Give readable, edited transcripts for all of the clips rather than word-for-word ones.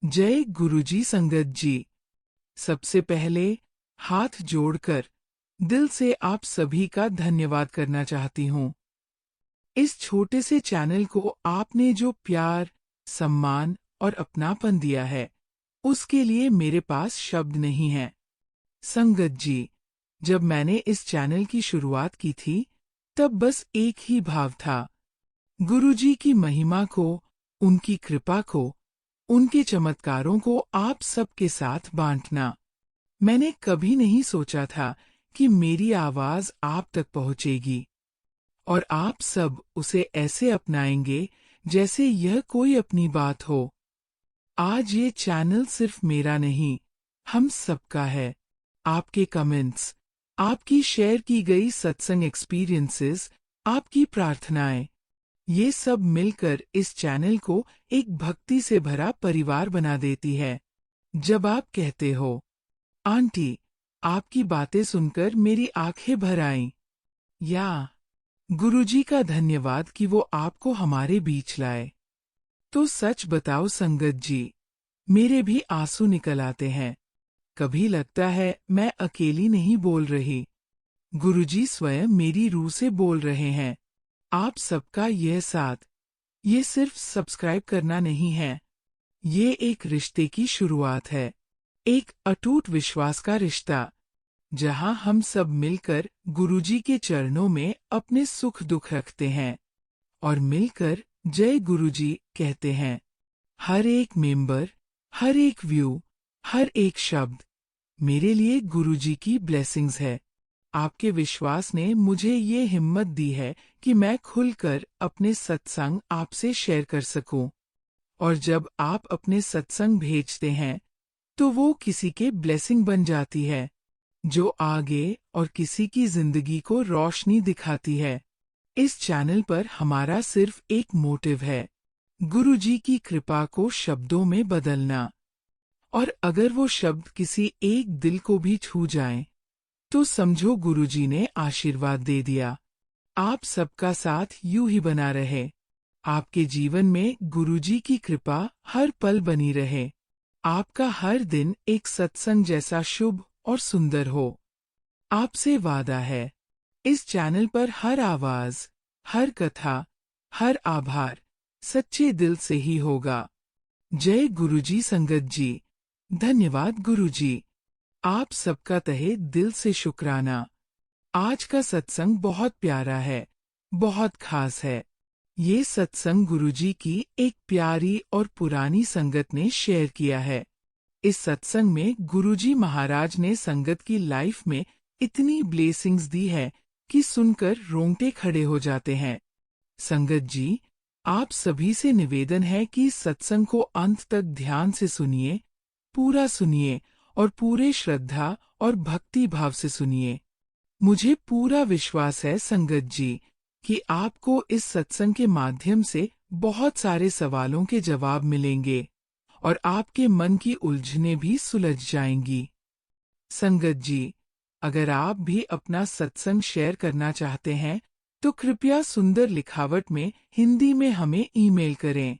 जय गुरुजी संगत जी। सबसे पहले हाथ जोड़कर दिल से आप सभी का धन्यवाद करना चाहती हूँ। इस छोटे से चैनल को आपने जो प्यार, सम्मान और अपनापन दिया है, उसके लिए मेरे पास शब्द नहीं हैं। संगत जी, जब मैंने इस चैनल की शुरुआत की थी, तब बस एक ही भाव था, गुरुजी की महिमा को, उनकी कृपा को, उनके चमत्कारों को आप सबके साथ बांटना। मैंने कभी नहीं सोचा था कि मेरी आवाज आप तक पहुंचेगी और आप सब उसे ऐसे अपनाएंगे जैसे यह कोई अपनी बात हो। आज ये चैनल सिर्फ मेरा नहीं, हम सबका है। आपके कमेंट्स, आपकी शेयर की गई सत्संग एक्सपीरियंसेस, आपकी प्रार्थनाएं, ये सब मिलकर इस चैनल को एक भक्ति से भरा परिवार बना देती है। जब आप कहते हो, आंटी, आपकी बातें सुनकर मेरी आंखें भर आईं, या गुरुजी का धन्यवाद कि वो आपको हमारे बीच लाए, तो सच बताओ संगत जी, मेरे भी आंसू निकल आते हैं। कभी लगता है मैं अकेली नहीं बोल रही, गुरुजी स्वयं मेरी रूह से बोल रहे हैं। आप सबका यह साथ, ये सिर्फ सब्सक्राइब करना नहीं है, ये एक रिश्ते की शुरुआत है, एक अटूट विश्वास का रिश्ता, जहां हम सब मिलकर गुरुजी के चरणों में अपने सुख दुख रखते हैं और मिलकर जय गुरुजी कहते हैं। हर एक मेंबर, हर एक व्यू, हर एक शब्द मेरे लिए गुरुजी की ब्लेसिंग्स है। आपके विश्वास ने मुझे ये हिम्मत दी है कि मैं खुलकर अपने सत्संग आपसे शेयर कर सकूं। और जब आप अपने सत्संग भेजते हैं, तो वो किसी के ब्लेसिंग बन जाती है, जो आगे और किसी की जिंदगी को रोशनी दिखाती है। इस चैनल पर हमारा सिर्फ एक मोटिव है, गुरुजी की कृपा को शब्दों में बदलना। और अगर वो शब्द किसी एक दिल को भी छू जाएं, तो समझो गुरुजी ने आशीर्वाद दे दिया। आप सबका साथ यूं ही बना रहे। आपके जीवन में गुरुजी की कृपा हर पल बनी रहे। आपका हर दिन एक सत्संग जैसा शुभ और सुंदर हो। आपसे वादा है, इस चैनल पर हर आवाज, हर कथा, हर आभार सच्चे दिल से ही होगा। जय गुरुजी संगत जी। धन्यवाद गुरुजी। आप सबका तहे दिल से शुक्राना। आज का सत्संग बहुत प्यारा है, बहुत खास है। ये सत्संग गुरुजी की एक प्यारी और पुरानी संगत ने शेयर किया है। इस सत्संग में गुरुजी महाराज ने संगत की लाइफ में इतनी ब्लेसिंग्स दी है कि सुनकर रोंगटे खड़े हो जाते हैं। संगत जी, आप सभी से निवेदन है कि सत्संग को अंत तक ध्यान से सुनिए, पूरा सुनिए और पूरे श्रद्धा और भक्ति भाव से सुनिए। मुझे पूरा विश्वास है संगत जी कि आपको इस सत्संग के माध्यम से बहुत सारे सवालों के जवाब मिलेंगे और आपके मन की उलझनें भी सुलझ जाएंगी। संगत जी, अगर आप भी अपना सत्संग शेयर करना चाहते हैं, तो कृपया सुंदर लिखावट में हिंदी में हमें ईमेल करें।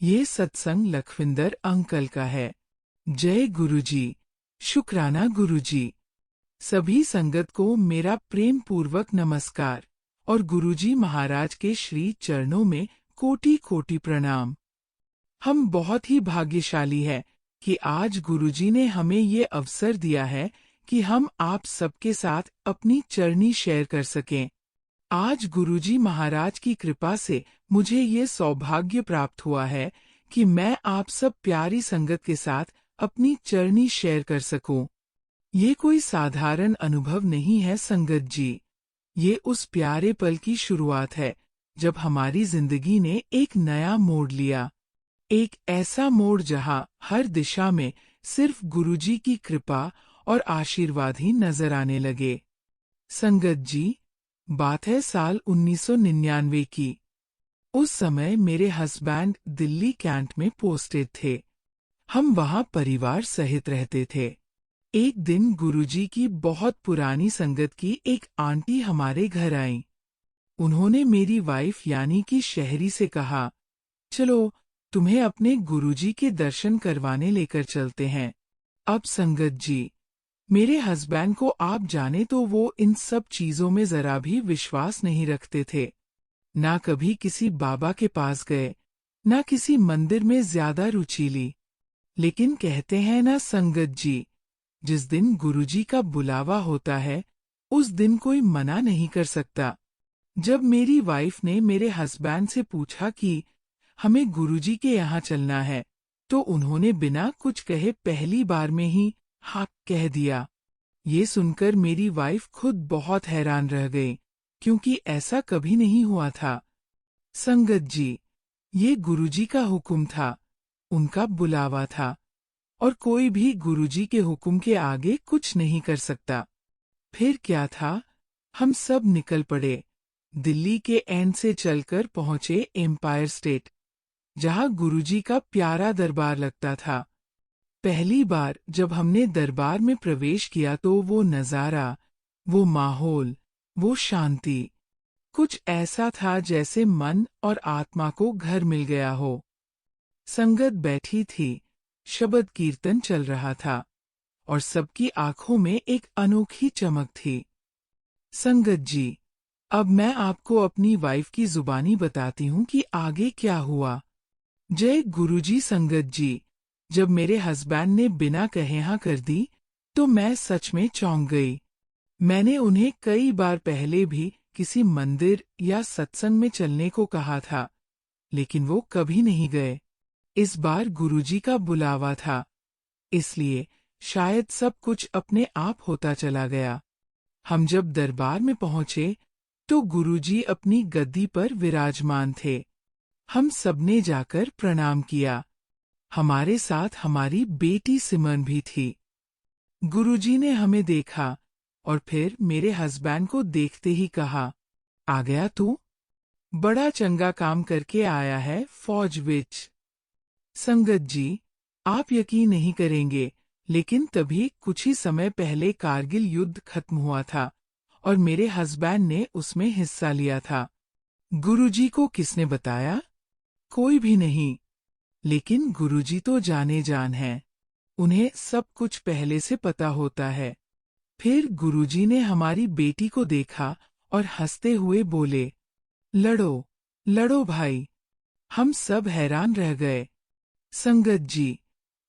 ये सत्संग लखविंदर अंकल का है। जय गुरुजी। शुक्राना गुरुजी। सभी संगत को मेरा प्रेम पूर्वक नमस्कार और गुरुजी महाराज के श्री चरणों में कोटि कोटि प्रणाम। हम बहुत ही भाग्यशाली है कि आज गुरुजी ने हमें ये अवसर दिया है कि हम आप सबके साथ अपनी चरनी शेयर कर सकें। आज गुरुजी महाराज की कृपा से मुझे ये सौभाग्य प्राप्त हुआ है कि मैं आप सब प्यारी संगत के साथ अपनी चरनी शेयर कर सकूं। ये कोई साधारण अनुभव नहीं है संगत जी। ये उस प्यारे पल की शुरुआत है, जब हमारी जिंदगी ने एक नया मोड़ लिया। एक ऐसा मोड़ जहां हर दिशा में सिर्फ गुरुजी की कृपा और आशीर्वाद ही नजर आने लगे। संगत जी, बात है साल 1999 की। उस समय मेरे हस्बैंड दिल्ली कैंट में पोस्टेड थे। हम वहां परिवार सहित रहते थे। एक दिन गुरुजी की बहुत पुरानी संगत की एक आंटी हमारे घर आई। उन्होंने मेरी वाइफ यानी कि शहरी से कहा, चलो तुम्हें अपने गुरुजी के दर्शन करवाने लेकर चलते हैं। अब संगत जी, मेरे हस्बैंड को आप जाने तो वो इन सब चीजों में जरा भी विश्वास नहीं रखते थे। ना कभी किसी बाबा के पास गए, ना किसी मंदिर में ज्यादा रुचि ली। लेकिन कहते हैं ना संगत जी, जिस दिन गुरुजी का बुलावा होता है, उस दिन कोई मना नहीं कर सकता। जब मेरी वाइफ ने मेरे हस्बैंड से पूछा कि हमें गुरुजी के यहाँ चलना है, तो उन्होंने बिना कुछ कहे पहली बार में ही हाँ कह दिया। ये सुनकर मेरी वाइफ खुद बहुत हैरान रह गई, क्योंकि ऐसा कभी नहीं हुआ था। संगत जी, ये गुरुजी का हुक्म था, उनका बुलावा था, और कोई भी गुरुजी के हुक्म के आगे कुछ नहीं कर सकता। फिर क्या था, हम सब निकल पड़े। दिल्ली के एंड से चलकर पहुंचे एम्पायर स्टेट, जहां गुरुजी का प्यारा दरबार लगता था। पहली बार जब हमने दरबार में प्रवेश किया तो वो नजारा, वो माहौल, वो शांति, कुछ ऐसा था जैसे मन और आत्मा को घर मिल गया हो। संगत बैठी थी, शब्द कीर्तन चल रहा था, और सबकी आंखों में एक अनोखी चमक थी। संगत जी, अब मैं आपको अपनी वाइफ की जुबानी बताती हूँ कि आगे क्या हुआ। जय गुरुजी। संगत जी, जब मेरे हस्बैंड ने बिना कहे हाँ कर दी, तो मैं सच में चौंक गई। मैंने उन्हें कई बार पहले भी किसी मंदिर या सत्संग में चलने को कहा था, लेकिन वो कभी नहीं गए। इस बार गुरुजी का बुलावा था, इसलिए शायद सब कुछ अपने आप होता चला गया। हम जब दरबार में पहुंचे, तो गुरुजी अपनी गद्दी पर विराजमान थे। हम सबने जाकर प्रणाम किया। हमारे साथ हमारी बेटी सिमरन भी थी। गुरुजी ने हमें देखा और फिर मेरे हस्बैंड को देखते ही कहा, आ गया तू? बड़ा चंगा काम करके आया है फौज विच। संगत जी, आप यकीन नहीं करेंगे, लेकिन तभी कुछ ही समय पहले कारगिल युद्ध खत्म हुआ था और मेरे हस्बैंड ने उसमें हिस्सा लिया था। गुरुजी को किसने बताया? कोई भी नहीं। लेकिन गुरुजी तो जाने जान हैं। उन्हें सब कुछ पहले से पता होता है। फिर गुरुजी ने हमारी बेटी को देखा और हंसते हुए बोले, लड़ो, लड़ो भाई। हम सब हैरान रह गए। संगत जी,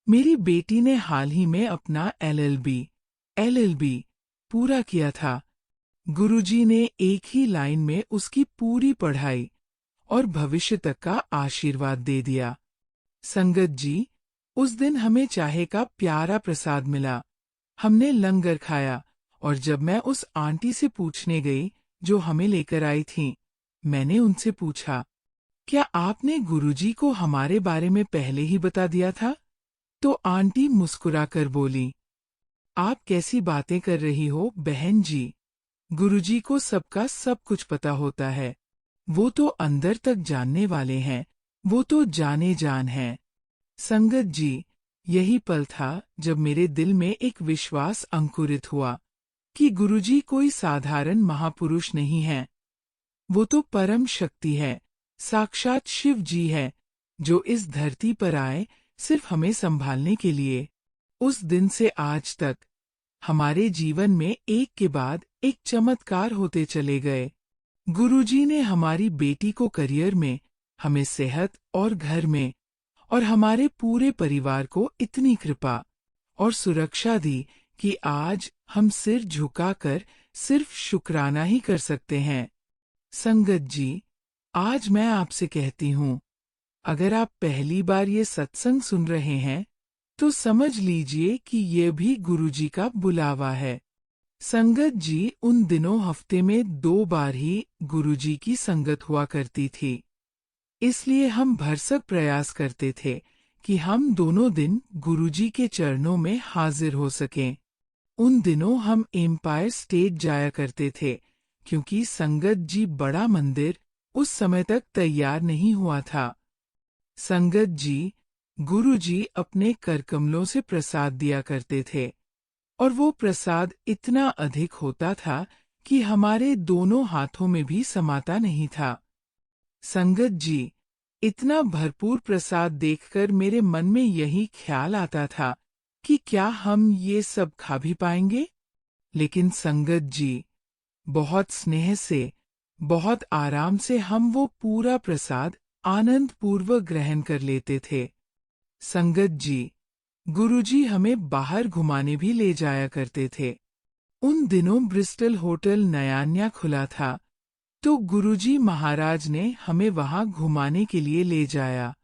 मेरी बेटी ने हाल ही में अपना एलएलबी पूरा किया था। गुरुजी ने एक ही लाइन में उसकी पूरी पढ़ाई और भविष्य तक का आशीर्वाद दे दिया। संगत जी, उस दिन हमें चाय का प्यारा प्रसाद मिला। हमने लंगर खाया, और जब मैं उस आंटी से पूछने गई जो हमें लेकर आई थीं, मैंने उनसे पूछा, क्या आपने गुरुजी को हमारे बारे में पहले ही बता दिया था? तो आंटी मुस्कुराकर बोली, आप कैसी बातें कर रही हो बहन जी? गुरुजी को सबका सब कुछ पता होता है। वो तो अंदर तक जानने वाले हैं, वो तो जाने जान हैं। संगत जी, यही पल था जब मेरे दिल में एक विश्वास अंकुरित हुआ कि गुरुजी कोई साधारण महापुरुष नहीं है। वो तो परम शक्ति है, साक्षात शिव जी है, जो इस धरती पर आए सिर्फ हमें संभालने के लिए। उस दिन से आज तक हमारे जीवन में एक के बाद एक चमत्कार होते चले गए। गुरुजी ने हमारी बेटी को करियर में, हमें सेहत और घर में, और हमारे पूरे परिवार को इतनी कृपा और सुरक्षा दी कि आज हम सिर झुकाकर सिर्फ शुक्राना ही कर सकते हैं। संगत जी, आज मैं आपसे कहती हूँ, अगर आप पहली बार ये सत्संग सुन रहे हैं, तो समझ लीजिए कि ये भी गुरुजी का बुलावा है। संगत जी, उन दिनों हफ्ते में 2 बार ही गुरुजी की संगत हुआ करती थी। इसलिए हम भरसक प्रयास करते थे कि हम दोनों दिन गुरुजी के चरणों में हाजिर हो सकें। उन दिनों हम एम्पायर स्टेट जाया करते थे, क्योंकि संगत जी बड़ा मंदिर उस समय तक तैयार नहीं हुआ था। संगत जी, गुरुजी अपने करकमलों से प्रसाद दिया करते थे, और वो प्रसाद इतना अधिक होता था कि हमारे दोनों हाथों में भी समाता नहीं था। संगत जी, इतना भरपूर प्रसाद देखकर मेरे मन में यही ख्याल आता था कि क्या हम ये सब खा भी पाएंगे। लेकिन संगत जी, बहुत स्नेह से, बहुत आराम से हम वो पूरा प्रसाद आनंद पूर्वक ग्रहण कर लेते थे। संगत जी, गुरुजी हमें बाहर घुमाने भी ले जाया करते थे। उन दिनों ब्रिस्टल होटल नया खुला था, तो गुरुजी महाराज ने हमें वहां घुमाने के लिए ले जाया।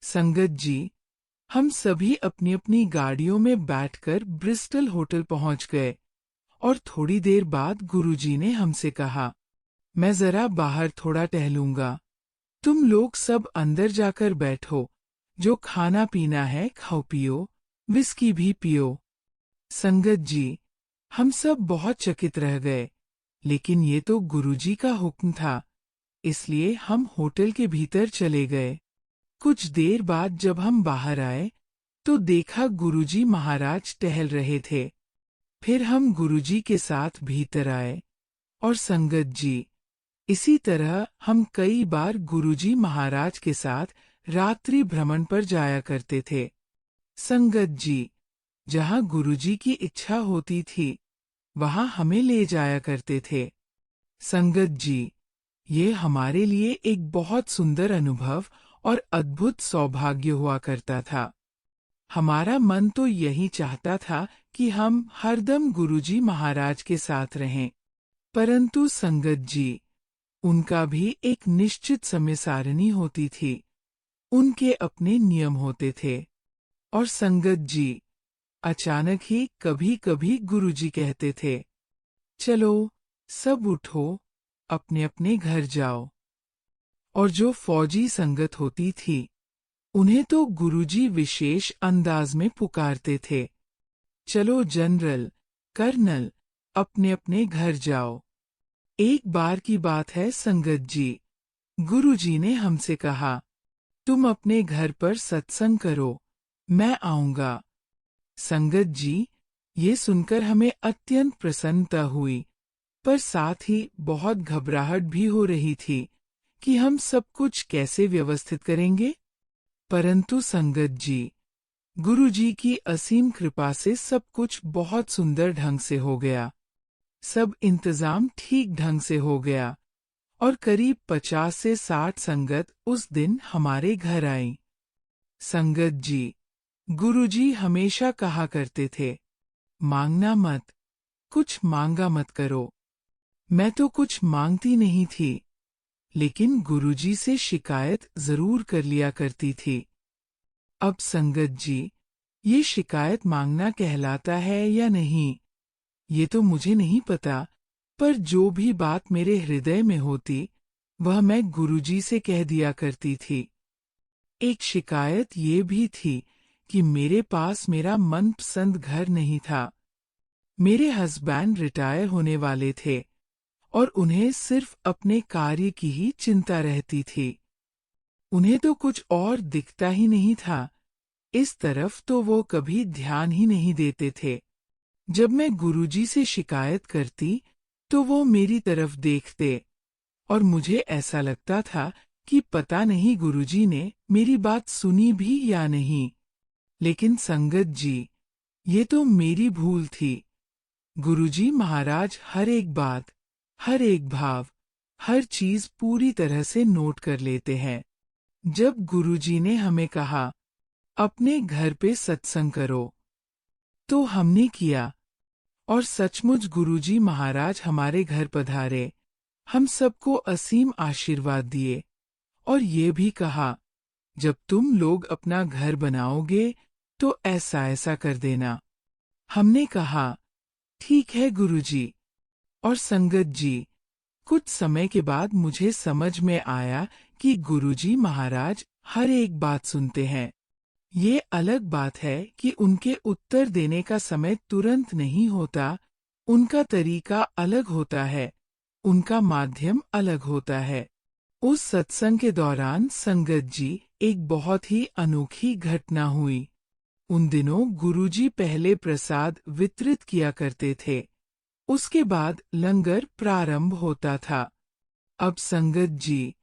संगत जी, हम सभी अपनी अपनी गाड़ियों में बैठकर ब्रिस्टल होटल पहुंच गए और थोड़ी देर बाद गुरुजी ने हमसे कहा, मैं जरा बाहर थोड़ा टहलूंगा, तुम लोग सब अंदर जाकर बैठो, जो खाना पीना है खाओ पियो, विस्की भी पियो। संगत जी, हम सब बहुत चकित रह गए, लेकिन ये तो गुरुजी का हुक्म था, इसलिए हम होटल के भीतर चले गए। कुछ देर बाद जब हम बाहर आए, तो देखा गुरुजी महाराज टहल रहे थे। फिर हम गुरुजी के साथ भीतर आए और संगत जी, इसी तरह हम कई बार गुरुजी महाराज के साथ रात्रि भ्रमण पर जाया करते थे। संगत जी, जहाँ गुरुजी की इच्छा होती थी, वहाँ हमें ले जाया करते थे। संगत जी, ये हमारे लिए एक बहुत सुंदर अनुभव और अद्भुत सौभाग्य हुआ करता था। हमारा मन तो यही चाहता था कि हम हरदम गुरुजी महाराज के साथ रहें। परंतु संगत जी, उनका भी एक निश्चित समय सारणी होती थी, उनके अपने नियम होते थे। और संगत जी, अचानक ही कभी कभी गुरुजी कहते थे, चलो सब उठो, अपने अपने घर जाओ। और जो फौजी संगत होती थी, उन्हें तो गुरुजी विशेष अंदाज में पुकारते थे, चलो जनरल, कर्नल, अपने अपने घर जाओ। एक बार की बात है संगत जी, गुरुजी ने हमसे कहा, तुम अपने घर पर सत्संग करो, मैं आऊंगा। संगत जी, ये सुनकर हमें अत्यंत प्रसन्नता हुई, पर साथ ही बहुत घबराहट भी हो रही थी कि हम सब कुछ कैसे व्यवस्थित करेंगे। परंतु संगत जी, गुरुजी की असीम कृपा से सब कुछ बहुत सुंदर ढंग से हो गया। सब इंतजाम ठीक ढंग से हो गया और करीब 50 से 60 संगत उस दिन हमारे घर आई। संगत जी, गुरुजी हमेशा कहा करते थे, मांगना मत, कुछ मांगा मत करो। मैं तो कुछ मांगती नहीं थी, लेकिन गुरुजी से शिकायत जरूर कर लिया करती थी। अब संगत जी, ये शिकायत मांगना कहलाता है या नहीं, ये तो मुझे नहीं पता, पर जो भी बात मेरे हृदय में होती, वह मैं गुरुजी से कह दिया करती थी। एक शिकायत ये भी थी कि मेरे पास मेरा मनपसंद घर नहीं था। मेरे हस्बैंड रिटायर होने वाले थे और उन्हें सिर्फ अपने कार्य की ही चिंता रहती थी। उन्हें तो कुछ और दिखता ही नहीं था, इस तरफ तो वो कभी ध्यान ही नहीं देते थे। जब मैं गुरुजी से शिकायत करती, तो वो मेरी तरफ देखते और मुझे ऐसा लगता था कि पता नहीं गुरुजी ने मेरी बात सुनी भी या नहीं। लेकिन संगत जी, ये तो मेरी भूल थी। गुरुजी महाराज हर एक बात, हर एक भाव, हर चीज पूरी तरह से नोट कर लेते हैं। जब गुरुजी ने हमें कहा, अपने घर पे सत्संग करो, तो हमने किया और सचमुच गुरुजी महाराज हमारे घर पधारे, हम सबको असीम आशीर्वाद दिए और ये भी कहा, जब तुम लोग अपना घर बनाओगे तो ऐसा ऐसा कर देना। हमने कहा, ठीक है गुरुजी। और संगत जी, कुछ समय के बाद मुझे समझ में आया कि गुरुजी महाराज हर एक बात सुनते हैं। ये अलग बात है कि उनके उत्तर देने का समय तुरंत नहीं होता, उनका तरीका अलग होता है, उनका माध्यम अलग होता है। उस सत्संग के दौरान संगत जी, एक बहुत ही अनोखी घटना हुई। उन दिनों गुरुजी पहले प्रसाद वितरित किया करते थे, उसके बाद लंगर प्रारंभ होता था। अब संगत जी,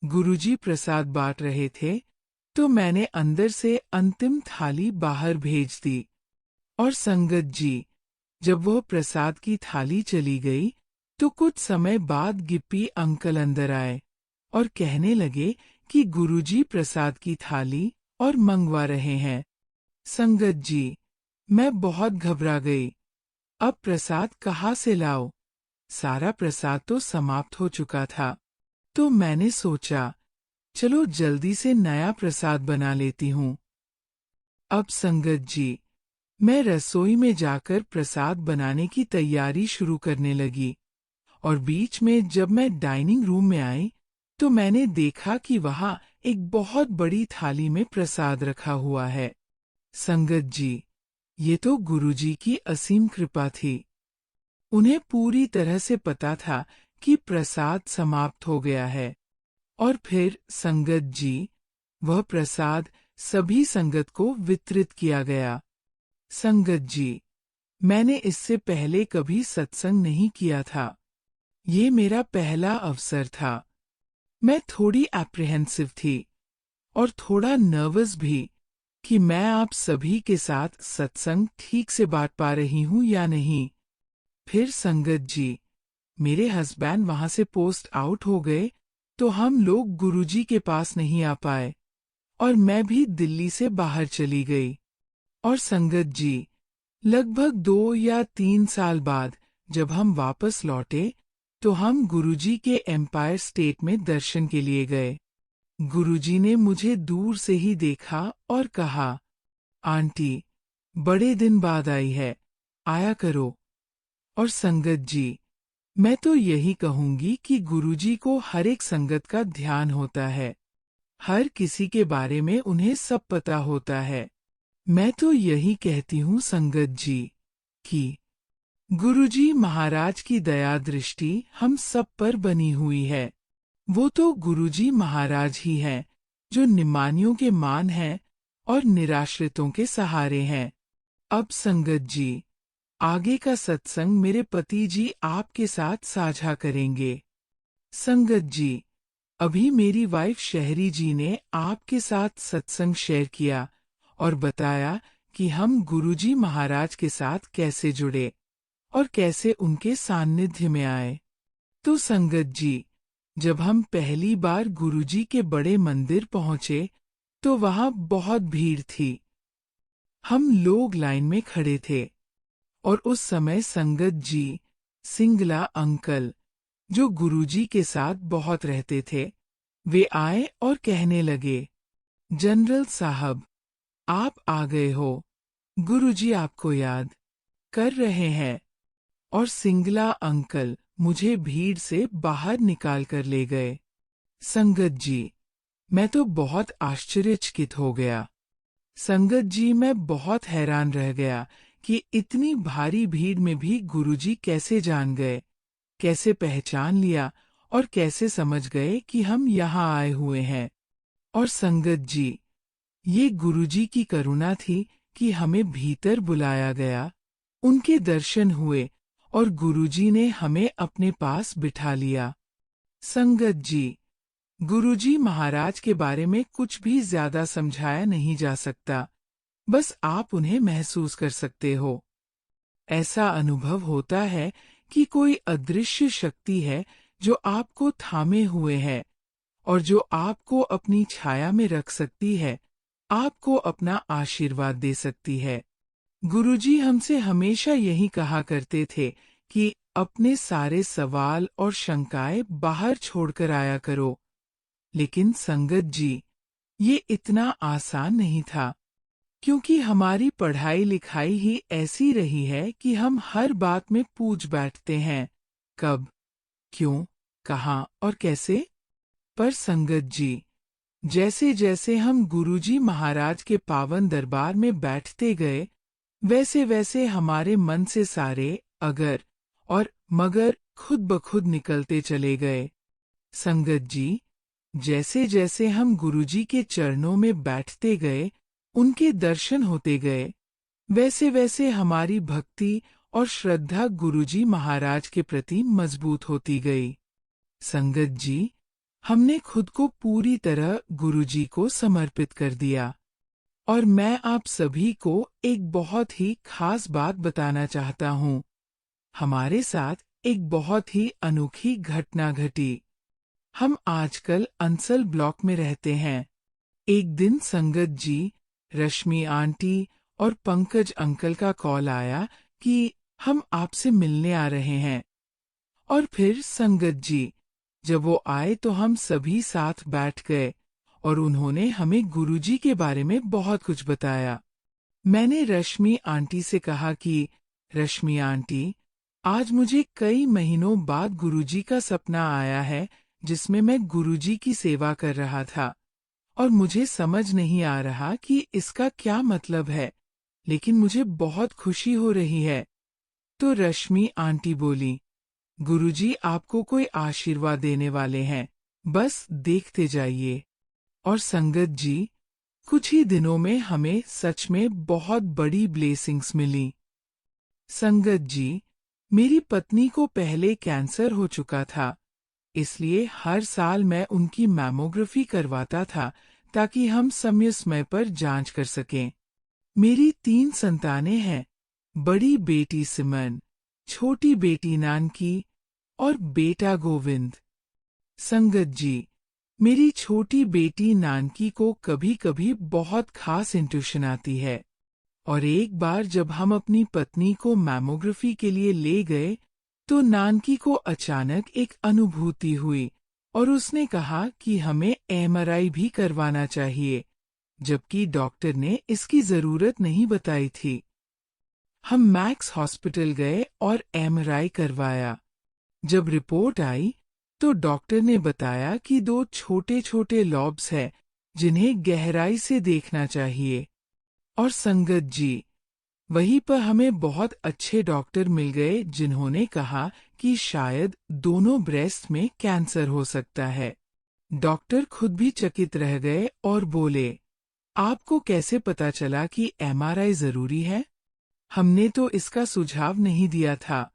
गुरुजी प्रसाद बांट रहे थे, तो मैंने अंदर से अंतिम थाली बाहर भेज दी। और संगत जी, जब वह प्रसाद की थाली चली गई, तो कुछ समय बाद गिप्पी अंकल अंदर आए और कहने लगे कि गुरुजी प्रसाद की थाली और मंगवा रहे हैं। संगत जी, मैं बहुत घबरा गई। अब प्रसाद कहाँ से लाओ? सारा प्रसाद तो समाप्त हो चुका था। तो मैंने सोचा, चलो जल्दी से नया प्रसाद बना लेती हूँ। अब संगत जी, मैं रसोई में जाकर प्रसाद बनाने की तैयारी शुरू करने लगी, और बीच में जब मैं डाइनिंग रूम में आई, तो मैंने देखा कि वहाँ एक बहुत बड़ी थाली में प्रसाद रखा हुआ है। संगत जी, ये तो गुरुजी की असीम कृपा थी। उन्हें पूरी तरह से पता था कि प्रसाद समाप्त हो गया है। और फिर संगत जी, वह प्रसाद सभी संगत को वितरित किया गया। संगत जी, मैंने इससे पहले कभी सत्संग नहीं किया था। ये मेरा पहला अवसर था। मैं थोड़ी एप्रिहेंसिव थी और थोड़ा नर्वस भी कि मैं आप सभी के साथ सत्संग ठीक से बांट पा रही हूँ या नहीं। फिर संगत जी, मेरे हस्बैंड वहां से पोस्ट आउट हो गए, तो हम लोग गुरुजी के पास नहीं आ पाए और मैं भी दिल्ली से बाहर चली गई। और संगत जी, लगभग 2 या 3 साल बाद जब हम वापस लौटे, तो हम गुरुजी के एम्पायर स्टेट में दर्शन के लिए गए। गुरुजी ने मुझे दूर से ही देखा और कहा, आंटी, बड़े दिन बाद आई है, आया करो। और संगत जी, मैं तो यही कहूंगी कि गुरुजी को हर एक संगत का ध्यान होता है। हर किसी के बारे में उन्हें सब पता होता है। मैं तो यही कहती हूँ संगत जी कि गुरुजी महाराज की दया दृष्टि हम सब पर बनी हुई है। वो तो गुरुजी महाराज ही हैं, जो निमानियों के मान हैं और निराश्रितों के सहारे हैं। अब संगत जी, आगे का सत्संग मेरे पति जी आपके साथ साझा करेंगे। संगत जी, अभी मेरी वाइफ शहरी जी ने आपके साथ सत्संग शेयर किया और बताया कि हम गुरुजी महाराज के साथ कैसे जुड़े और कैसे उनके सानिध्य में आए। तो संगत जी, जब हम पहली बार गुरुजी के बड़े मंदिर पहुंचे, तो वहां बहुत भीड़ थी। हम लोग लाइन में खड़े थे और उस समय संगत जी, सिंगला अंकल, जो गुरुजी के साथ बहुत रहते थे, वे आए और कहने लगे, जनरल साहब, आप आ गए हो। गुरुजी आपको याद कर रहे हैं। और सिंगला अंकल मुझे भीड़ से बाहर निकाल कर ले गए। संगत जी, मैं तो बहुत आश्चर्यचकित हो गया। संगत जी, मैं बहुत हैरान रह गया कि इतनी भारी भीड़ में भी गुरुजी कैसे जान गए, कैसे पहचान लिया और कैसे समझ गए कि हम यहाँ आए हुए हैं। और संगत जी, ये गुरुजी की करुणा थी कि हमें भीतर बुलाया गया, उनके दर्शन हुए और गुरुजी ने हमें अपने पास बिठा लिया। संगत जी, गुरुजी महाराज के बारे में कुछ भी ज्यादा समझाया नहीं जा सकता, बस आप उन्हें महसूस कर सकते हो। ऐसा अनुभव होता है कि कोई अदृश्य शक्ति है जो आपको थामे हुए है और जो आपको अपनी छाया में रख सकती है, आपको अपना आशीर्वाद दे सकती है। गुरुजी हमसे हमेशा यही कहा करते थे कि अपने सारे सवाल और शंकाएं बाहर छोड़कर आया करो। लेकिन संगत जी, ये इतना आसान नहीं था, क्योंकि हमारी पढ़ाई लिखाई ही ऐसी रही है कि हम हर बात में पूछ बैठते हैं, कब, क्यों, कहाँ और कैसे। पर संगत जी, जैसे जैसे हम गुरुजी महाराज के पावन दरबार में बैठते गए, वैसे वैसे हमारे मन से सारे अगर और मगर खुद ब खुद निकलते चले गए। संगत जी, जैसे जैसे हम गुरुजी के चरणों में बैठते गए, उनके दर्शन होते गए, वैसे वैसे हमारी भक्ति और श्रद्धा गुरुजी महाराज के प्रति मजबूत होती गई। संगत जी, हमने खुद को पूरी तरह गुरुजी को समर्पित कर दिया। और मैं आप सभी को एक बहुत ही खास बात बताना चाहता हूँ। हमारे साथ एक बहुत ही अनोखी घटना घटी। हम आजकल अंसल ब्लॉक में रहते हैं। एक दिन संगत जी, रश्मि आंटी और पंकज अंकल का कॉल आया कि हम आपसे मिलने आ रहे हैं। और फिर संगत जी, जब वो आए तो हम सभी साथ बैठ गए और उन्होंने हमें गुरुजी के बारे में बहुत कुछ बताया। मैंने रश्मि आंटी से कहा कि रश्मि आंटी, आज मुझे कई महीनों बाद गुरुजी का सपना आया है जिसमें मैं गुरुजी की सेवा कर रहा था और मुझे समझ नहीं आ रहा कि इसका क्या मतलब है, लेकिन मुझे बहुत खुशी हो रही है। तो रश्मि आंटी बोली, गुरुजी आपको कोई आशीर्वाद देने वाले हैं, बस देखते जाइए। और संगत जी, कुछ ही दिनों में हमें सच में बहुत बड़ी ब्लेसिंग्स मिली। संगत जी, मेरी पत्नी को पहले कैंसर हो चुका था, इसलिए हर साल मैं उनकी मैमोग्राफी करवाता था ताकि हम समय समय पर जांच कर सकें। मेरी 3 संतानें हैं, बड़ी बेटी सिमन, छोटी बेटी नानकी और बेटा गोविंद। संगत जी, मेरी छोटी बेटी नानकी को कभी-कभी बहुत खास इंट्यूशन आती है और एक बार जब हम अपनी पत्नी को मैमोग्राफी के लिए ले गए तो नानकी को अचानक एक अनुभूति हुई और उसने कहा कि हमें एमआरआई भी करवाना चाहिए, जबकि डॉक्टर ने इसकी जरूरत नहीं बताई थी। हम मैक्स हॉस्पिटल गए और एमआरआई करवाया। जब रिपोर्ट आई तो डॉक्टर ने बताया कि 2 छोटे-छोटे लॉब्स हैं जिन्हें गहराई से देखना चाहिए। और संगत जी, वहीं पर हमें बहुत अच्छे डॉक्टर मिल गए जिन्होंने कहा कि शायद दोनों ब्रेस्ट में कैंसर हो सकता है। डॉक्टर खुद भी चकित रह गए और बोले, आपको कैसे पता चला कि एमआरआई जरूरी है? हमने तो इसका सुझाव नहीं दिया था।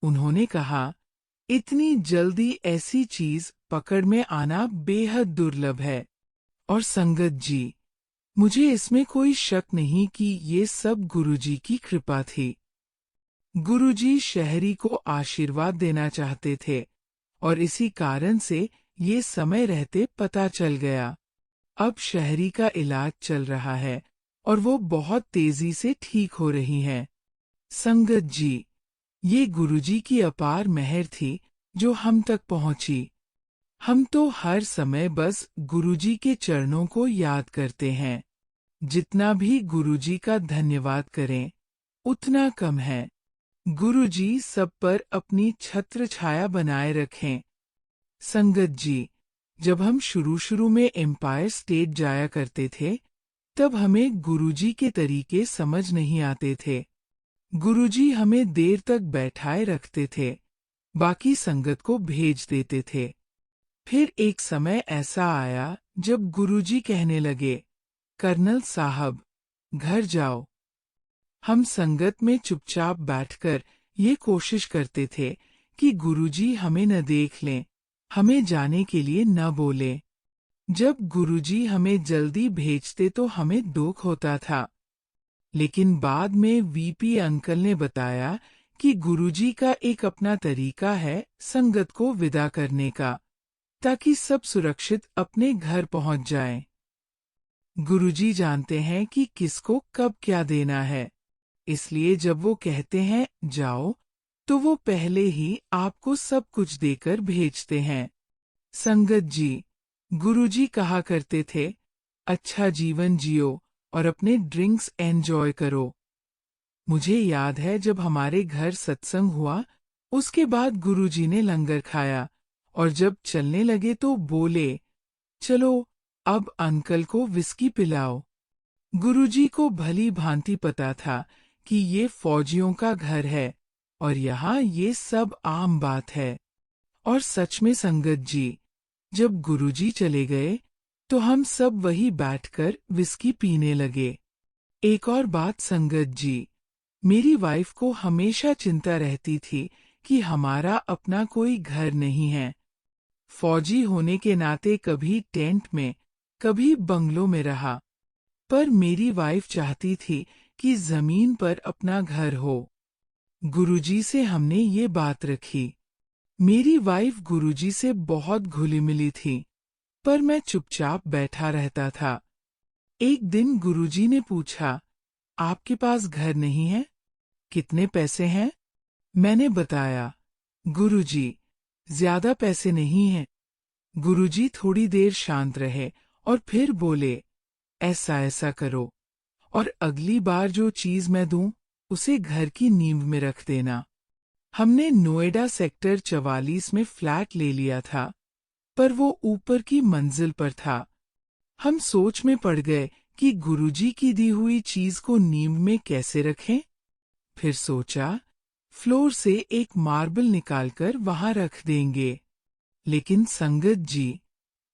उन्होंने कहा, इतनी जल्दी ऐसी चीज पकड़ में आना बेहद दुर्लभ है। और संगत जी, मुझे इसमें कोई शक नहीं कि ये सब गुरुजी की कृपा थी। गुरुजी शहरी को आशीर्वाद देना चाहते थे और इसी कारण से ये समय रहते पता चल गया। अब शहरी का इलाज चल रहा है और वो बहुत तेजी से ठीक हो रही हैं। संगत जी, ये गुरुजी की अपार मेहर थी जो हम तक पहुंची। हम तो हर समय बस गुरुजी के चरणों को याद करते हैं। जितना भी गुरुजी का धन्यवाद करें, उतना कम है। गुरुजी सब पर अपनी छत्र छाया बनाए रखें। संगत जी, जब हम शुरू में एम्पायर स्टेट जाया करते थे, तब हमें गुरुजी के तरीके समझ नहीं आते थे। गुरुजी हमें देर तक बैठाए रखते थे, बाकी संगत को भेज देते थे। फिर एक समय ऐसा आया जब गुरुजी कहने लगे, कर्नल साहब, घर जाओ। हम संगत में चुपचाप बैठकर ये कोशिश करते थे कि गुरुजी हमें न देख लें, हमें जाने के लिए न बोले। जब गुरुजी हमें जल्दी भेजते तो हमें दुख होता था, लेकिन बाद में वीपी अंकल ने बताया कि गुरुजी का एक अपना तरीका है संगत को विदा करने का, ताकि सब सुरक्षित अपने घर पहुंच जाएं। गुरुजी जानते हैं कि किसको कब क्या देना है, इसलिए जब वो कहते हैं जाओ, तो वो पहले ही आपको सब कुछ देकर भेजते हैं। संगत जी, गुरुजी कहा करते थे, अच्छा जीवन जियो और अपने ड्रिंक्स एंजॉय करो। मुझे याद है जब हमारे घर सत्संग हुआ, उसके बाद गुरुजी ने लंगर खाया और जब चलने लगे तो बोले, चलो अब अंकल को विस्की पिलाओ। गुरुजी को भली भांति पता था कि ये फौजियों का घर है और यहाँ ये सब आम बात है। और सच में संगत जी, जब गुरुजी चले गए तो हम सब वही बैठकर विस्की पीने लगे। एक और बात संगत जी, मेरी वाइफ को हमेशा चिंता रहती थी कि हमारा अपना कोई घर नहीं है। फौजी होने के नाते कभी टेंट में, कभी बंगलों में रहा, पर मेरी वाइफ चाहती थी कि जमीन पर अपना घर हो। गुरुजी से हमने ये बात रखी। मेरी वाइफ गुरुजी से बहुत घुली मिली थी, पर मैं चुपचाप बैठा रहता था। एक दिन गुरुजी ने पूछा, आपके पास घर नहीं है? कितने पैसे हैं? मैंने बताया, गुरुजी, ज्यादा पैसे नहीं हैं। गुरुजी थोड़ी देर शांत रहे और फिर बोले, ऐसा ऐसा करो, और अगली बार जो चीज मैं दूं, उसे घर की नींव में रख देना। हमने नोएडा सेक्टर 44 में फ्लैट ले लिया था, पर वो ऊपर की मंजिल पर था। हम सोच में पड़ गए कि गुरुजी की दी हुई चीज को नींव में कैसे रखें। फिर सोचा, फ्लोर से एक मार्बल निकालकर वहां रख देंगे। लेकिन संगत जी,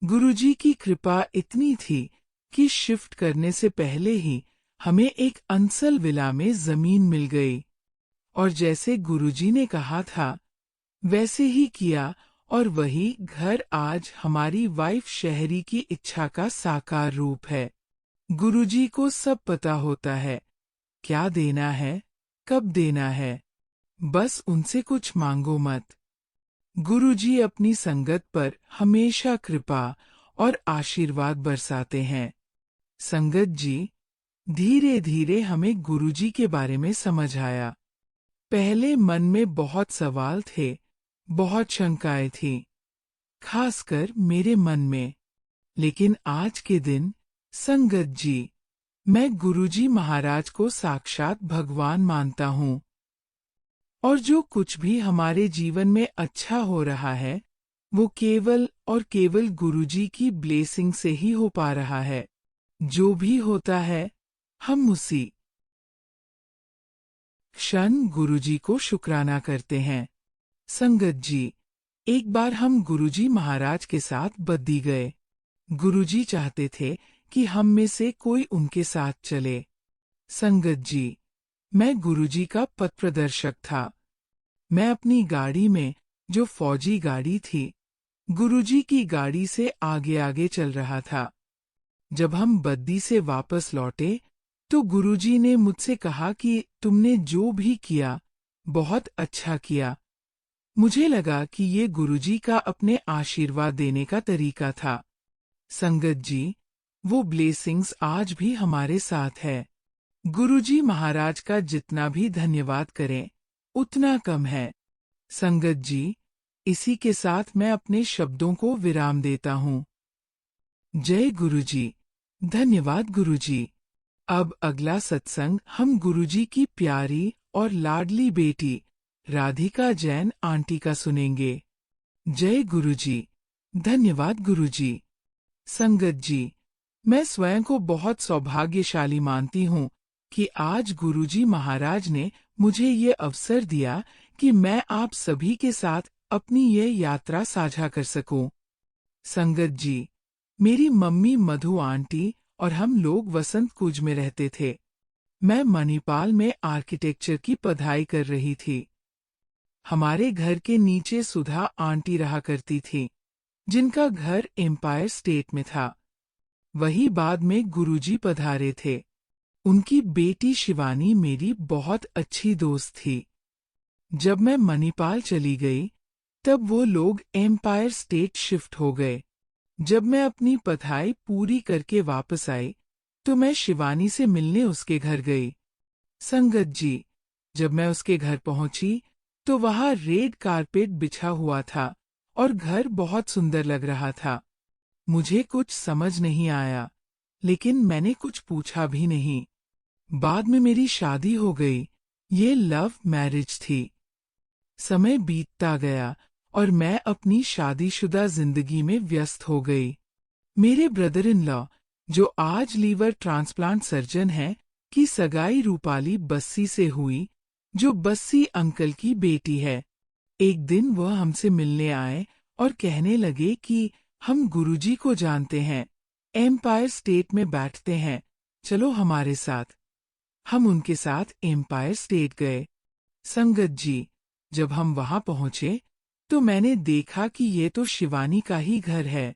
गुरुजी की कृपा इतनी थी कि शिफ्ट करने से पहले ही हमें एक अंसल विला में जमीन मिल गई। और जैसे गुरुजी ने कहा था, वैसे ही किया, और वही घर आज हमारी वाइफ शहरी की इच्छा का साकार रूप है। गुरुजी को सब पता होता है, क्या देना है, कब देना है, बस उनसे कुछ मांगो मत। गुरुजी अपनी संगत पर हमेशा कृपा और आशीर्वाद बरसाते हैं। संगत जी, धीरे धीरे हमें गुरुजी के बारे में समझ आया। पहले मन में बहुत सवाल थे, बहुत शंकाएं थीं, खासकर मेरे मन में। लेकिन आज के दिन, संगत जी, मैं गुरुजी महाराज को साक्षात भगवान मानता हूँ। और जो कुछ भी हमारे जीवन में अच्छा हो रहा है, वो केवल और केवल गुरुजी की ब्लेसिंग से ही हो पा रहा है। जो भी होता है, हम उसी क्षण गुरुजी को शुक्राना करते हैं। संगत जी, एक बार हम गुरुजी महाराज के साथ बद्दी गए। गुरुजी चाहते थे कि हम में से कोई उनके साथ चले। संगत जी, मैं गुरुजी का पथ प्रदर्शक था। मैं अपनी गाड़ी में, जो फौजी गाड़ी थी, गुरुजी की गाड़ी से आगे आगे चल रहा था। जब हम बद्दी से वापस लौटे, तो गुरुजी ने मुझसे कहा कि तुमने जो भी किया, बहुत अच्छा किया। मुझे लगा कि ये गुरुजी का अपने आशीर्वाद देने का तरीका था। संगत जी, वो ब्लेसिंग्स आज भी हमारे साथ है। गुरुजी महाराज का जितना भी धन्यवाद करें, उतना कम है। संगत जी, इसी के साथ मैं अपने शब्दों को विराम देता हूँ। जय गुरुजी। धन्यवाद गुरुजी। अब अगला सत्संग हम गुरुजी की प्यारी और लाडली बेटी राधिका जैन आंटी का सुनेंगे। जय गुरुजी। धन्यवाद गुरुजी। संगत जी, मैं स्वयं को बहुत सौभाग्यशाली मानती हूँ कि आज गुरुजी महाराज ने मुझे ये अवसर दिया कि मैं आप सभी के साथ अपनी ये यात्रा साझा कर सकूं। संगत जी, मेरी मम्मी मधु आंटी और हम लोग वसंत कुंज में रहते थे। मैं मणिपाल में आर्किटेक्चर की पढ़ाई कर रही थी। हमारे घर के नीचे सुधा आंटी रहा करती थी, जिनका घर एम्पायर स्टेट में था। वही बाद में गुरुजी पधारे थे। उनकी बेटी शिवानी मेरी बहुत अच्छी दोस्त थी। जब मैं मणिपाल चली गई, तब वो लोग एम्पायर स्टेट शिफ्ट हो गए। जब मैं अपनी पढ़ाई पूरी करके वापस आई, तो मैं शिवानी से मिलने उसके घर गई। संगत जी, जब मैं उसके घर पहुंची, तो वहां रेड कारपेट बिछा हुआ था और घर बहुत सुंदर लग रहा था। मुझे कुछ समझ नहीं आया, लेकिन मैंने कुछ पूछा भी नहीं। बाद में मेरी शादी हो गई। ये लव मैरिज थी। समय बीतता गया और मैं अपनी शादीशुदा जिंदगी में व्यस्त हो गई। मेरे ब्रदर इन लॉ, जो आज लीवर ट्रांसप्लांट सर्जन हैं, की सगाई रूपाली बस्सी से हुई, जो बस्सी अंकल की बेटी है। एक दिन वह हमसे मिलने आए और कहने लगे कि हम गुरुजी को जानते हैं, एम्पायर स्टेट में बैठते हैं, चलो हमारे साथ। हम उनके साथ एम्पायर स्टेट गए। संगत जी, जब हम वहां पहुंचे, तो मैंने देखा कि ये तो शिवानी का ही घर है।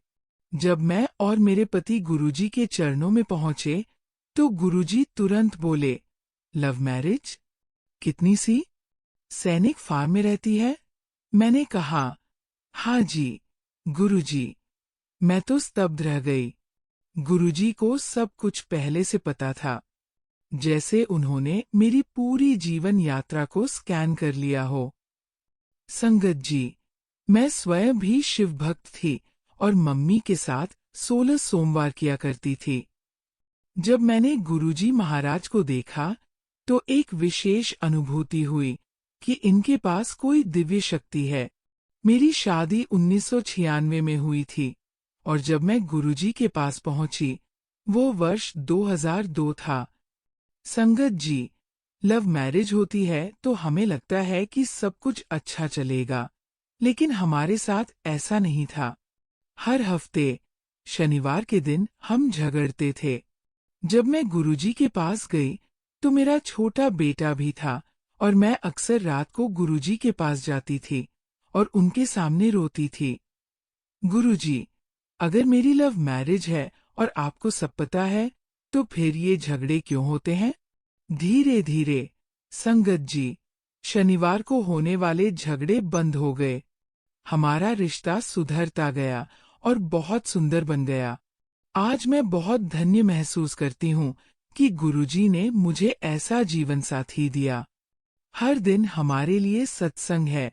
जब मैं और मेरे पति गुरुजी के चरणों में पहुंचे, तो गुरुजी तुरंत बोले, लव मैरिज? कितनी सी? सैनिक फार्म में रहती है? मैंने कहा, हाँ जी, गुरुजी। मैं तो स्तब्ध रह गई। गुरुजी को सब कुछ पहले से पता था, जैसे उन्होंने मेरी पूरी जीवन यात्रा को स्कैन कर लिया हो। संगत जी, मैं स्वयं भी शिव भक्त थी और मम्मी के साथ 16 सोमवार किया करती थी। जब मैंने गुरुजी महाराज को देखा, तो एक विशेष अनुभूति हुई कि इनके पास कोई दिव्य शक्ति है। मेरी शादी 1996 में हुई थी और जब मैं गुरुजी के पास पहुंची, वो वर्ष 2002 था। संगत जी, लव मैरिज होती है तो हमें लगता है कि सब कुछ अच्छा चलेगा, लेकिन हमारे साथ ऐसा नहीं था। हर हफ्ते शनिवार के दिन हम झगड़ते थे। जब मैं गुरुजी के पास गई, तो मेरा छोटा बेटा भी था और मैं अक्सर रात को गुरुजी के पास जाती थी और उनके सामने रोती थी। गुरुजी, अगर मेरी लव मैरिज है और आपको सब पता है, तो फिर ये झगड़े क्यों होते हैं? धीरे धीरे, संगत जी, शनिवार को होने वाले झगड़े बंद हो गए। हमारा रिश्ता सुधरता गया और बहुत सुंदर बन गया। आज मैं बहुत धन्य महसूस करती हूँ कि गुरुजी ने मुझे ऐसा जीवन साथी दिया। हर दिन हमारे लिए सत्संग है,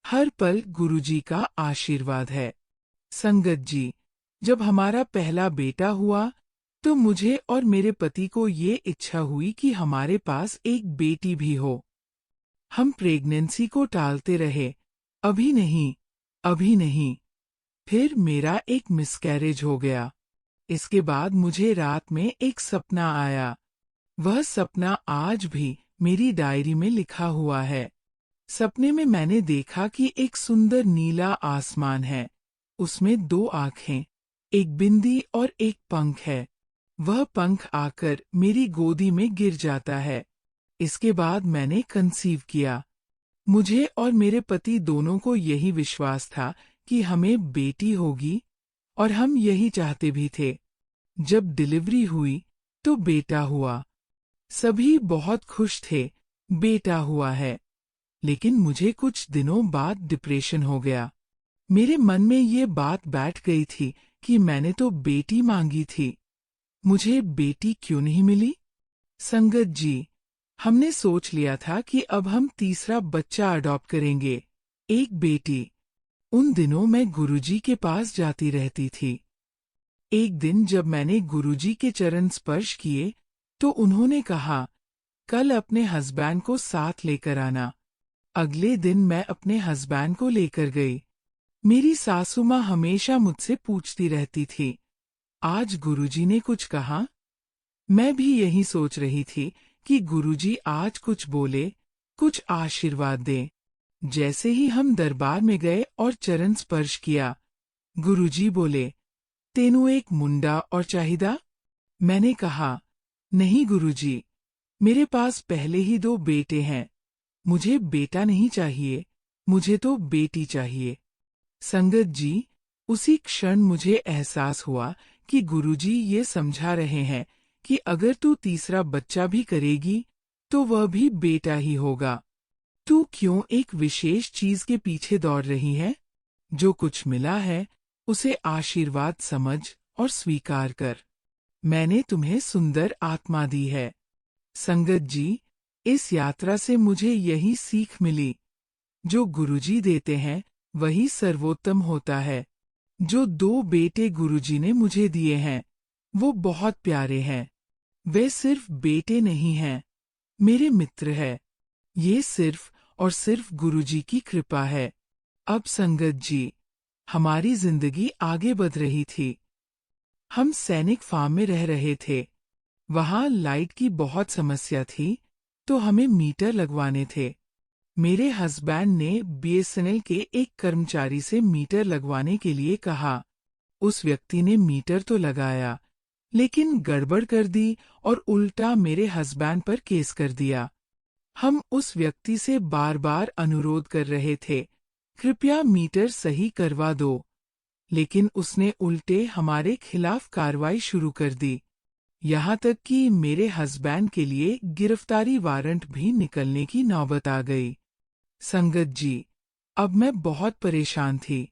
हर पल गुरुजी का आशीर्वाद है। संगत जी, जब हमारा पहला बेटा हुआ, तो मुझे और मेरे पति को ये इच्छा हुई कि हमारे पास एक बेटी भी हो। हम प्रेगनेंसी को टालते रहे, अभी नहीं, अभी नहीं। फिर मेरा एक मिसकैरेज हो गया। इसके बाद मुझे रात में एक सपना आया। वह सपना आज भी मेरी डायरी में लिखा हुआ है। सपने में मैंने देखा कि एक सुंदर नीला आसमान है। उसमें 2 आँखें, एक बिंदी और एक पंख है। वह पंख आकर मेरी गोदी में गिर जाता है। इसके बाद मैंने कंसीव किया। मुझे और मेरे पति दोनों को यही विश्वास था कि हमें बेटी होगी और हम यही चाहते भी थे। जब डिलीवरी हुई तो बेटा हुआ। सभी बहुत खुश थे, बेटा हुआ है। लेकिन मुझे कुछ दिनों बाद डिप्रेशन हो गया। मेरे मन में ये बात बैठ गई थी कि मैंने तो बेटी मांगी थी, मुझे बेटी क्यों नहीं मिली? संगत जी, हमने सोच लिया था कि अब हम तीसरा बच्चा अडॉप्ट करेंगे, एक बेटी। उन दिनों मैं गुरुजी के पास जाती रहती थी। एक दिन जब मैंने गुरुजी के चरण स्पर्श किए, तो उन्होंने कहा, कल अपने हस्बैंड को साथ लेकर आना। अगले दिन मैं अपने हस्बैंड को लेकर गई। मेरी सासू माँ हमेशा मुझसे पूछती रहती थी, आज गुरुजी ने कुछ कहा? मैं भी यही सोच रही थी कि गुरुजी आज कुछ बोले, कुछ आशीर्वाद दे। जैसे ही हम दरबार में गए और चरण स्पर्श किया, गुरुजी बोले, तेनू एक मुंडा और चाहिदा? मैंने कहा, नहीं गुरुजी, मेरे पास पहले ही 2 बेटे हैं। मुझे बेटा नहीं चाहिए, मुझे तो बेटी चाहिए। संगत जी, उसी क्षण मुझे एहसास हुआ कि गुरुजी ये समझा रहे हैं कि अगर तू तीसरा बच्चा भी करेगी, तो वह भी बेटा ही होगा। तू क्यों एक विशेष चीज के पीछे दौड़ रही है? जो कुछ मिला है, उसे आशीर्वाद समझ और स्वीकार कर। मैंने तुम्हें सुंदर आत्मा दी है। संगत जी, इस यात्रा से मुझे यही सीख मिली, जो गुरुजी देते हैं, वही सर्वोत्तम होता है। जो 2 बेटे गुरुजी ने मुझे दिए हैं, वो बहुत प्यारे हैं। वे सिर्फ बेटे नहीं हैं, मेरे मित्र हैं। ये सिर्फ और सिर्फ गुरुजी की कृपा है। अब संगत जी, हमारी जिंदगी आगे बढ़ रही थी। हम सैनिक फार्म में रह रहे थे। वहाँ लाइट की बहुत समस्या थी, तो हमें मीटर लगवाने थे। मेरे हस्बैंड ने बीएसएनएल के एक कर्मचारी से मीटर लगवाने के लिए कहा। उस व्यक्ति ने मीटर तो लगाया, लेकिन गड़बड़ कर दी और उल्टा मेरे हस्बैंड पर केस कर दिया। हम उस व्यक्ति से बार बार अनुरोध कर रहे थे कृपया मीटर सही करवा दो। लेकिन उसने उल्टे हमारे खिलाफ कार्रवाई शुरू कर दी। यहाँ तक कि मेरे हस्बैंड के लिए गिरफ्तारी वारंट भी निकलने की नौबत आ गई। संगत जी, अब मैं बहुत परेशान थी।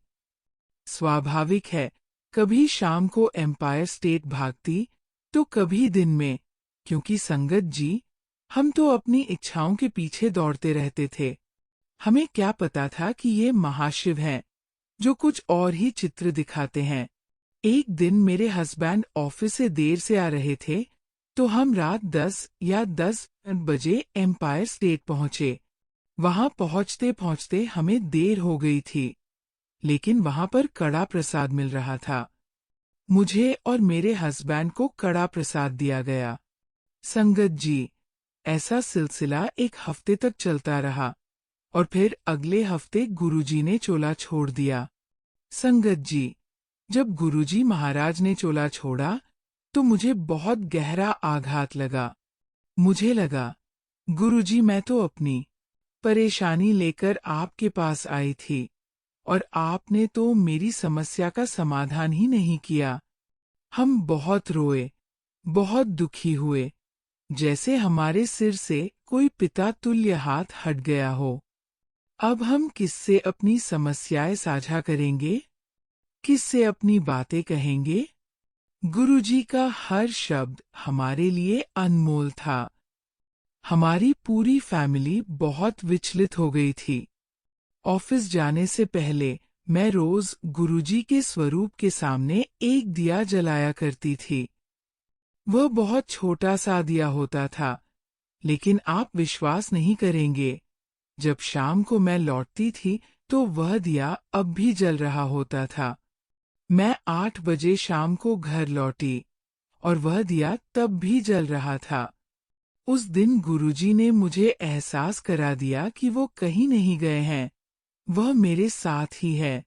स्वाभाविक है, कभी शाम को एम्पायर स्टेट भागती, तो कभी दिन में, क्योंकि संगत जी, हम तो अपनी इच्छाओं के पीछे दौड़ते रहते थे। हमें क्या पता था कि ये महाशिव हैं, जो कुछ और ही चित्र दिखाते हैं। एक दिन मेरे हस्बैंड ऑफिस से देर से आ रहे थे, तो हम रात 10 या 10 बजे एम्पायर स्टेट पहुंचे। वहां पहुंचते पहुंचते हमें देर हो गई थी, लेकिन वहां पर कड़ा प्रसाद मिल रहा था। मुझे और मेरे हस्बैंड को कड़ा प्रसाद दिया गया। संगत जी, ऐसा सिलसिला एक हफ्ते तक चलता रहा और फिर अगले हफ्ते गुरुजी ने चोला छोड़ दिया। संगत जी, जब गुरुजी महाराज ने चोला छोड़ा, तो मुझे बहुत गहरा आघात लगा। मुझे लगा, गुरुजी, मैं तो अपनी परेशानी लेकर आपके पास आई थी और आपने तो मेरी समस्या का समाधान ही नहीं किया। हम बहुत रोए, बहुत दुखी हुए, जैसे हमारे सिर से कोई पिता तुल्य हाथ हट गया हो। अब हम किससे अपनी समस्याएं साझा करेंगे? किससे अपनी बातें कहेंगे? गुरुजी का हर शब्द हमारे लिए अनमोल था। हमारी पूरी फैमिली बहुत विचलित हो गई थी। ऑफिस जाने से पहले मैं रोज गुरुजी के स्वरूप के सामने एक दिया जलाया करती थी। वह बहुत छोटा सा दिया होता था, लेकिन आप विश्वास नहीं करेंगे, जब शाम को मैं लौटती थी तो वह दिया अब भी जल रहा होता था। मैं 8 बजे शाम को घर लौटी और वह दिया तब भी जल रहा था। उस दिन गुरुजी ने मुझे एहसास करा दिया कि वो कहीं नहीं गए हैं, वह मेरे साथ ही है।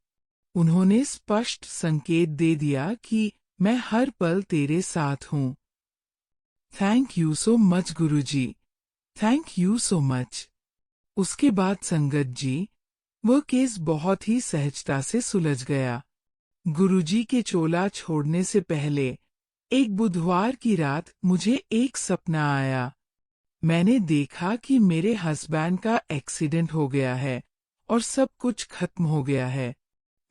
उन्होंने स्पष्ट संकेत दे दिया कि मैं हर पल तेरे साथ हूँ। Thank you so much Guruji, thank you so much. उसके बाद संगत जी, वह केस बहुत ही सहजता से सुलझ गया। गुरुजी के चोला छोड़ने से पहले एक बुधवार की रात मुझे एक सपना आया। मैंने देखा कि मेरे हस्बैंड का एक्सीडेंट हो गया है और सब कुछ खत्म हो गया है।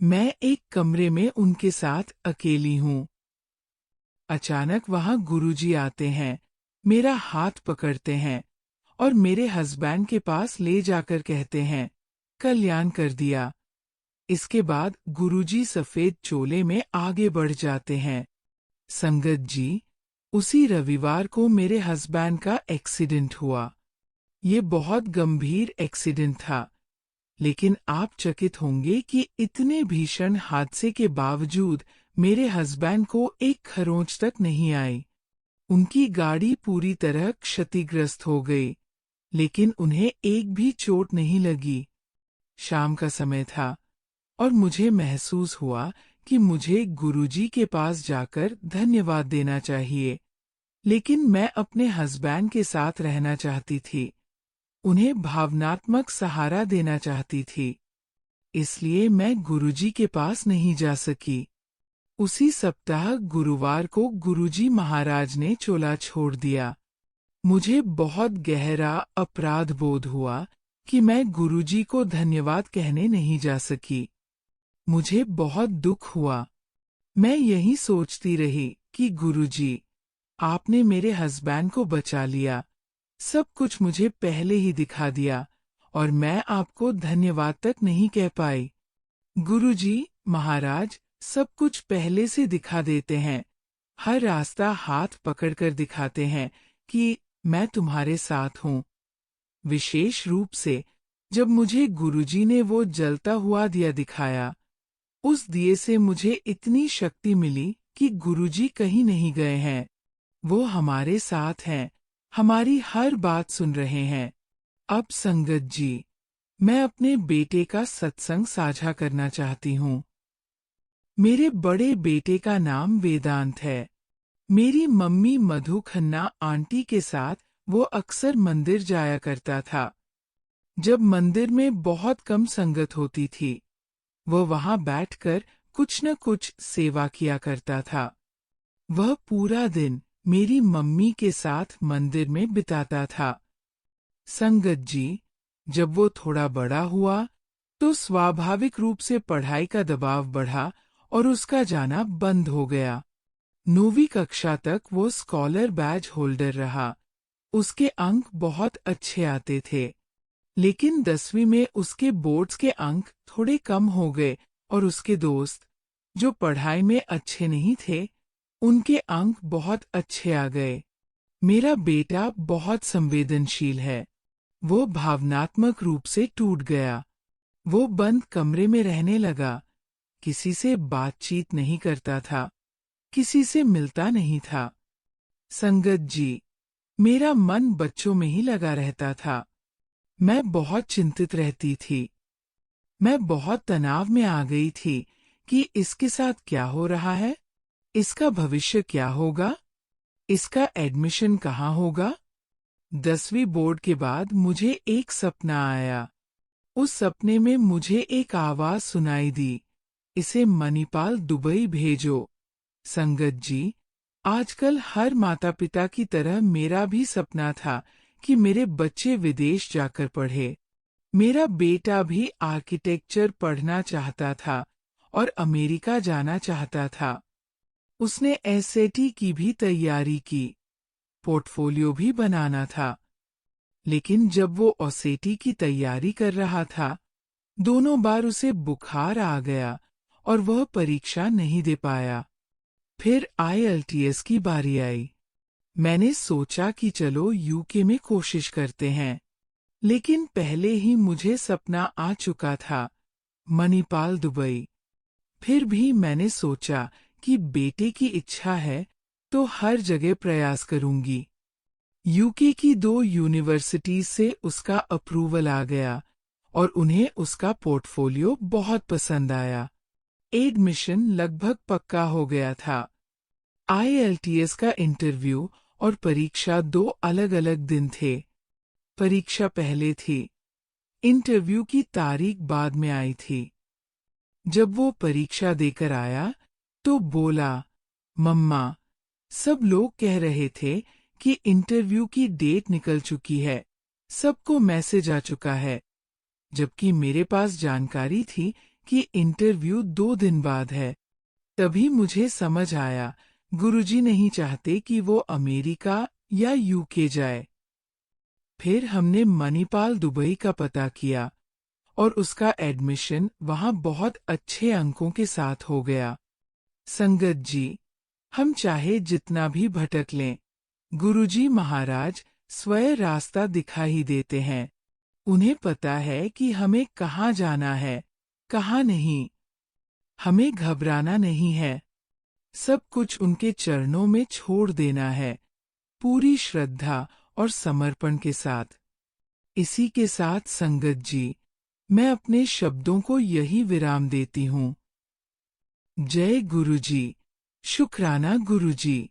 मैं एक कमरे में उनके साथ अकेली हूँ। अचानक वहां गुरुजी आते हैं, मेरा हाथ पकड़ते हैं और मेरे हस्बैंड के पास ले जाकर कहते हैं, कल्याण कर दिया। इसके बाद गुरुजी सफेद चोले में आगे बढ़ जाते हैं। संगत जी, उसी रविवार को मेरे हस्बैंड का एक्सीडेंट हुआ। ये बहुत गंभीर एक्सीडेंट था, लेकिन आप चकित होंगे कि इतने भीषण हादसे के बावजूद मेरे हस्बैंड को एक खरोंच तक नहीं आई। उनकी गाड़ी पूरी तरह क्षतिग्रस्त हो गई, लेकिन उन्हें एक भी चोट नहीं लगी। शाम का समय था और मुझे महसूस हुआ कि मुझे गुरुजी के पास जाकर धन्यवाद देना चाहिए, लेकिन मैं अपने हस्बैंड के साथ रहना चाहती थी, उन्हें भावनात्मक सहारा देना चाहती थी। इसलिए मैं गुरुजी के पास नहीं जा सकी। उसी सप्ताह गुरुवार को गुरुजी महाराज ने चोला छोड़ दिया। मुझे बहुत गहरा अपराध बोध हुआ कि मैं गुरुजी को धन्यवाद कहने नहीं जा सकी। मुझे बहुत दुख हुआ। मैं यही सोचती रही कि गुरुजी, आपने मेरे हस्बैंड को बचा लिया, सब कुछ मुझे पहले ही दिखा दिया और मैं आपको धन्यवाद तक नहीं कह पाई। गुरुजी महाराज सब कुछ पहले से दिखा देते हैं, हर रास्ता हाथ पकड़कर दिखाते हैं कि मैं तुम्हारे साथ हूँ। विशेष रूप से जब मुझे गुरुजी ने वो जलता हुआ दिया दिखाया, उस दिए से मुझे इतनी शक्ति मिली कि गुरुजी कहीं नहीं गए हैं, वो हमारे साथ हैं, हमारी हर बात सुन रहे हैं। अब संगत जी, मैं अपने बेटे का सत्संग साझा करना चाहती हूँ। मेरे बड़े बेटे का नाम वेदांत है। मेरी मम्मी मधु खन्ना आंटी के साथ वो अक्सर मंदिर जाया करता था। जब मंदिर में बहुत कम संगत होती थी, वह वहां बैठकर कुछ न कुछ सेवा किया करता था। वह पूरा दिन मेरी मम्मी के साथ मंदिर में बिताता था। संगत जी, जब वो थोड़ा बड़ा हुआ, तो स्वाभाविक रूप से पढ़ाई का दबाव बढ़ा और उसका जाना बंद हो गया। 9वीं कक्षा तक वो स्कॉलर बैज होल्डर रहा। उसके अंक बहुत अच्छे आते थे, लेकिन 10वीं में उसके बोर्ड्स के अंक थोड़े कम हो गए और उसके दोस्त, जो पढ़ाई में अच्छे नहीं थे, उनके अंक बहुत अच्छे आ गए। मेरा बेटा बहुत संवेदनशील है। वो भावनात्मक रूप से टूट गया। वो बंद कमरे में रहने लगा, किसी से बातचीत नहीं करता था, किसी से मिलता नहीं था। संगत जी, मेरा मन बच्चों में ही लगा रहता था। मैं बहुत चिंतित रहती थी। मैं बहुत तनाव में आ गई थी कि इसके साथ क्या हो रहा है, इसका भविष्य क्या होगा, इसका एडमिशन कहाँ होगा। 10वीं बोर्ड के बाद मुझे एक सपना आया। उस सपने में मुझे एक आवाज सुनाई दी, इसे मणिपाल दुबई भेजो। संगत जी, आजकल हर माता पिता की तरह मेरा भी सपना था कि मेरे बच्चे विदेश जाकर पढ़े। मेरा बेटा भी आर्किटेक्चर पढ़ना चाहता था और अमेरिका जाना चाहता था। उसने एसएटी की भी तैयारी की, पोर्टफोलियो भी बनाना था। लेकिन जब वो ओसेटी की तैयारी कर रहा था, दोनों बार उसे बुखार आ गया और वह परीक्षा नहीं दे पाया। फिर आईएलटीएस की बारी आई। मैंने सोचा कि चलो यूके में कोशिश करते हैं, लेकिन पहले ही मुझे सपना आ चुका था, मणिपाल दुबई। फिर भी मैंने सोचा कि बेटे की इच्छा है तो हर जगह प्रयास करूंगी। यूके की 2 यूनिवर्सिटीज से उसका अप्रूवल आ गया और उन्हें उसका पोर्टफोलियो बहुत पसंद आया। एडमिशन लगभग पक्का हो गया था। आईएलटीएस का इंटरव्यू और परीक्षा 2 अलग-अलग दिन थे। परीक्षा पहले थी, इंटरव्यू की तारीख बाद में आई थी। जब वो परीक्षा देकर आया, तो बोला, मम्मा, सब लोग कह रहे थे कि इंटरव्यू की डेट निकल चुकी है, सबको मैसेज आ चुका है, जबकि मेरे पास जानकारी थी कि इंटरव्यू 2 दिन बाद है। तभी मुझे समझ आया, गुरुजी नहीं चाहते कि वो अमेरिका या यूके जाए। फिर हमने मणिपाल दुबई का पता किया और उसका एडमिशन वहां बहुत अच्छे अंकों के साथ हो गया। संगत जी, हम चाहे जितना भी भटक लें, गुरुजी महाराज स्वयं रास्ता दिखा ही देते हैं। उन्हें पता है कि हमें कहाँ जाना है, कहाँ नहीं। हमें घबराना नहीं है, सब कुछ उनके चरणों में छोड़ देना है, पूरी श्रद्धा और समर्पण के साथ। इसी के साथ संगत जी, मैं अपने शब्दों को यही विराम देती हूँ। जय गुरुजी, शुक्राना गुरुजी।